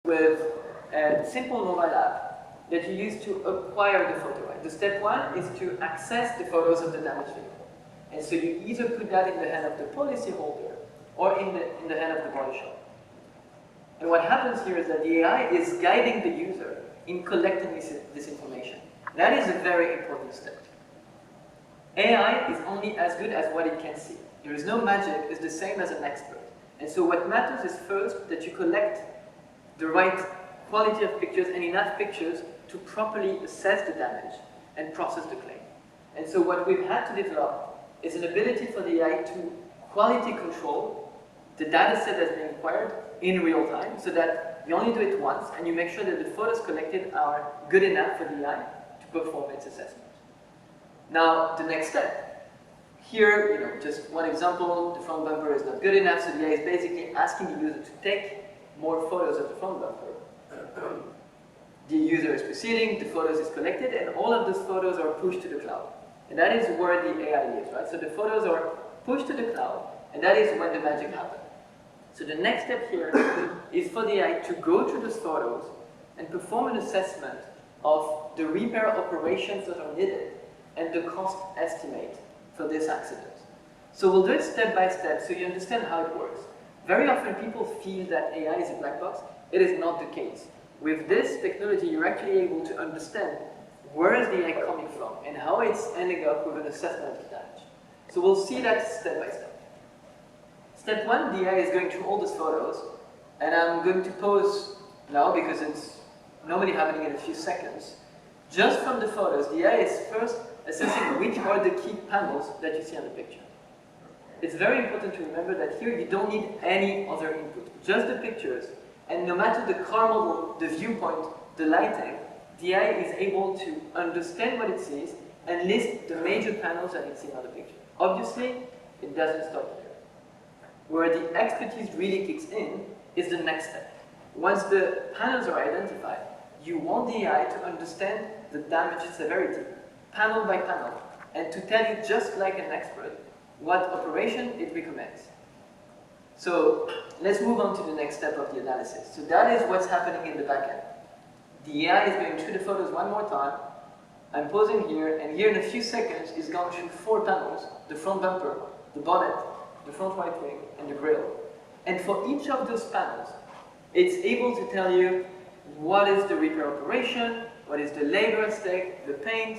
with a simple mobile app that you use to acquire the photo. Right? The step one is to access the photos of the damaged vehicle. And so you either put that in the hand of the policyholder or in the hand of the body shop. And what happens here is that the AI is guiding the user in collecting this information. That is a very important step. AI is only as good as what it can see. There is no magic, it's the same as an expert. And so what matters is first that you collect the right quality of pictures and enough pictures to properly assess the damage and process the claim. And so what we've had to develop is an ability for the AI to quality control the data set that's being acquired in real time, so that you only do it once and you make sure that the photos collected are good enough for the AI to perform its assessment. Now, the next step. Here, just one example, the front bumper is not good enough, so the AI is basically asking the user to take more photos of the front bumper. The user is proceeding, the photos is collected, and all of those photos are pushed to the cloud. And that is where the AI lives, right? So the photos are pushed to the cloud, and that is when the magic happens. So the next step here is for the AI to go through those photos and perform an assessment of the repair operations that are needed and the cost estimate for this accident. So we'll do it step by step so you understand how it works. Very often people feel that AI is a black box. It is not the case. With this technology, you're actually able to understand where is the AI coming from and how it's ending up with an assessment of damage. So we'll see that step by step. Step one, the AI is going through all those photos, and I'm going to pause now because it's normally happening in a few seconds. Just from the photos, the AI is first assessing which are the key panels that you see on the picture. It's very important to remember that here you don't need any other input, just the pictures, and no matter the car model, the viewpoint, the lighting, the AI is able to understand what it sees and list the major panels that it's seen on the picture. Obviously, it doesn't stop there. Where the expertise really kicks in is the next step. Once the panels are identified, you want the AI to understand the damage severity, panel by panel, and to tell you, just like an expert, what operation it recommends. So let's move on to the next step of the analysis. So that is what's happening in the backend. The AI is going through the photos one more time. I'm pausing here, and here in a few seconds it's gone through 4 panels: the front bumper, the bonnet, the front right wing, and the grille. And for each of those panels, it's able to tell you what is the repair operation, what is the labor at stake, the paint,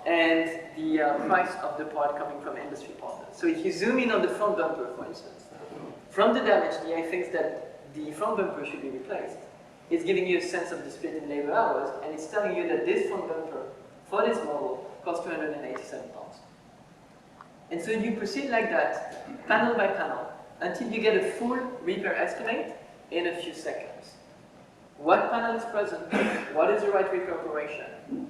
and the price of the part coming from industry partners. So if you zoom in on the front bumper, for instance, from the damage, the AI thinks that the front bumper should be replaced. It's giving you a sense of the split in labor hours, and it's telling you that this front bumper, for this model, costs £287. And so you proceed like that, panel by panel, until you get a full repair estimate in a few seconds. What panel is present? What is the right repair operation?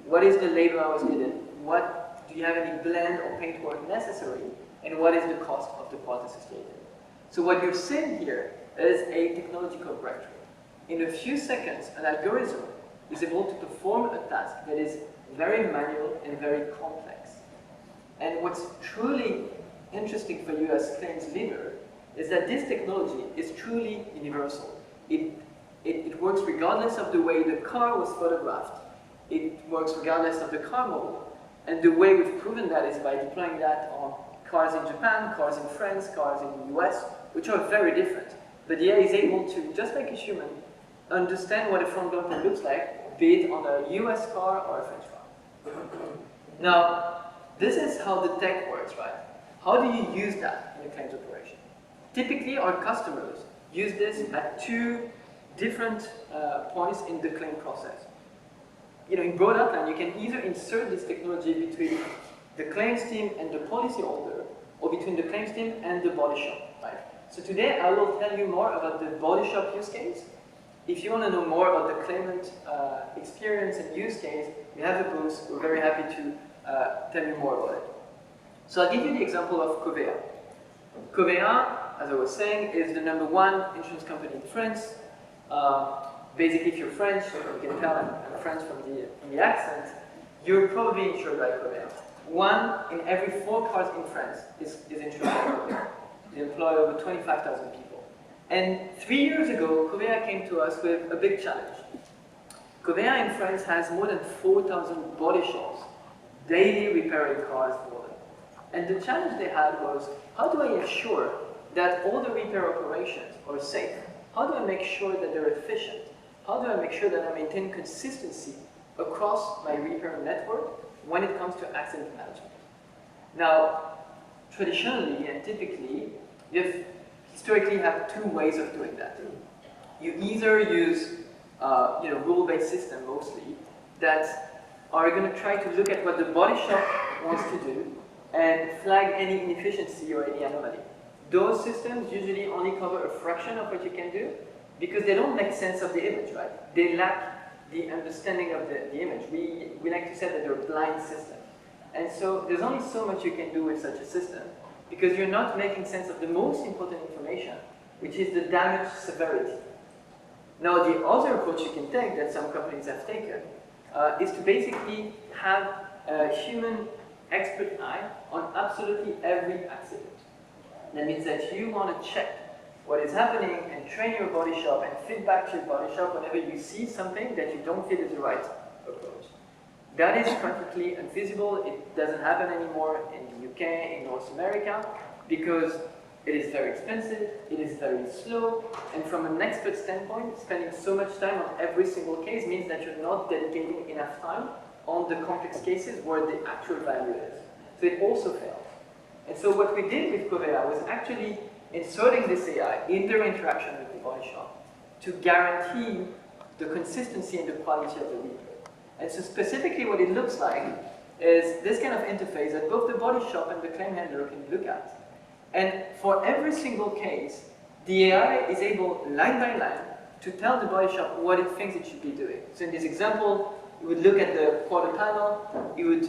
What is the labor hours needed? Do you have any blend or paint work necessary? And what is the cost of the part associated? So what you're seeing here is a technological breakthrough. In a few seconds, an algorithm is able to perform a task that is very manual and very complex. And what's truly interesting for you as claims leader is that this technology is truly universal. It works regardless of the way the car was photographed. It works regardless of the car model. And the way we've proven that is by deploying that on cars in Japan, cars in France, cars in the US, which are very different. But the AI is able to, just like a human, understand what a front bumper looks like, be it on a US car or a French car. Now, this is how the tech works, right? How do you use that in a claims operation? Typically, our customers use this at 2 different points in the claim process. In broad outline, you can either insert this technology between the claims team and the policyholder, or between the claims team and the body shop, right? So today, I will tell you more about the body shop use case. If you want to know more about the claimant experience and use case, we have a booth. We're very happy to tell you more about it. So I'll give you the example of Covéa. Covéa, as I was saying, is the #1 insurance company in France. Basically, if you're French, you can tell I'm French from the accent, you're probably insured by Covéa. 1 in every 4 cars in France is insured by Covéa. They employ over 25,000 people. And 3 years ago, Covea came to us with a big challenge. Covea in France has more than 4,000 body shops, daily repairing cars for them. And the challenge they had was, how do I ensure that all the repair operations are safe? How do I make sure that they're efficient? How do I make sure that I maintain consistency across my repair network when it comes to accident management? Now, traditionally and typically, you historically have two ways of doing that. You either use rule-based system mostly that are going to try to look at what the body shop wants to do and flag any inefficiency or any anomaly. Those systems usually only cover a fraction of what you can do because they don't make sense of the image, right? They lack the understanding of the image. We like to say that they're blind systems. And so there's only so much you can do with such a system because you're not making sense of the most important information, which is the damage severity. Now, the other approach you can take that some companies have taken is to basically have a human expert eye on absolutely every accident. That means that you want to check what is happening and train your body shop and feedback to your body shop whenever you see something that you don't feel is the right approach. That is practically unfeasible. It doesn't happen anymore in the UK, in North America, because it is very expensive, it is very slow, and from an expert standpoint, spending so much time on every single case means that you're not dedicating enough time on the complex cases where the actual value is. So it also fails. And so what we did with Covea was actually inserting this AI in their interaction with the body shop to guarantee the consistency and the quality of the repair. And so specifically what it looks like is this kind of interface that both the body shop and the claim handler can look at. And for every single case, the AI is able, line by line, to tell the body shop what it thinks it should be doing. So in this example, you would look at the quarter panel, you would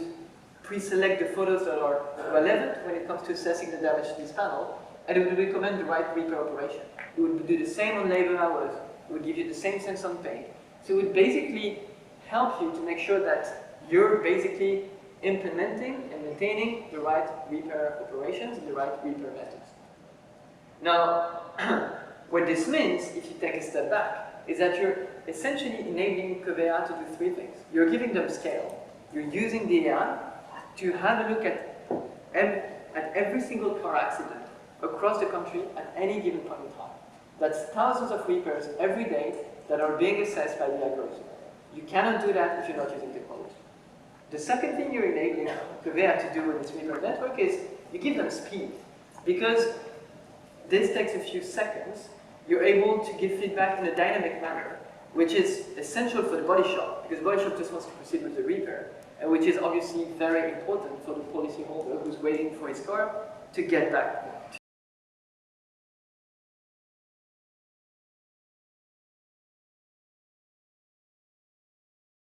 pre-select the photos that are relevant when it comes to assessing the damage to this panel, and it would recommend the right repair operation. It would do the same on labor hours, it would give you the same sense on paint. So it would basically help you to make sure that you're basically implementing and maintaining the right repair operations and the right repair methods. Now, what this means, if you take a step back, is that you're essentially enabling Covea to do three things. You're giving them scale. You're using the AI to have a look at every single car accident across the country at any given point in time. That's thousands of repairs every day that are being assessed by the algorithm. You cannot do that if you're not using technology. The second thing you're enabling Covea to do with its repair network is you give them speed. Because this takes a few seconds, you're able to give feedback in a dynamic manner, which is essential for the body shop, because the body shop just wants to proceed with the repair, and which is obviously very important for the policyholder who's waiting for his car to get back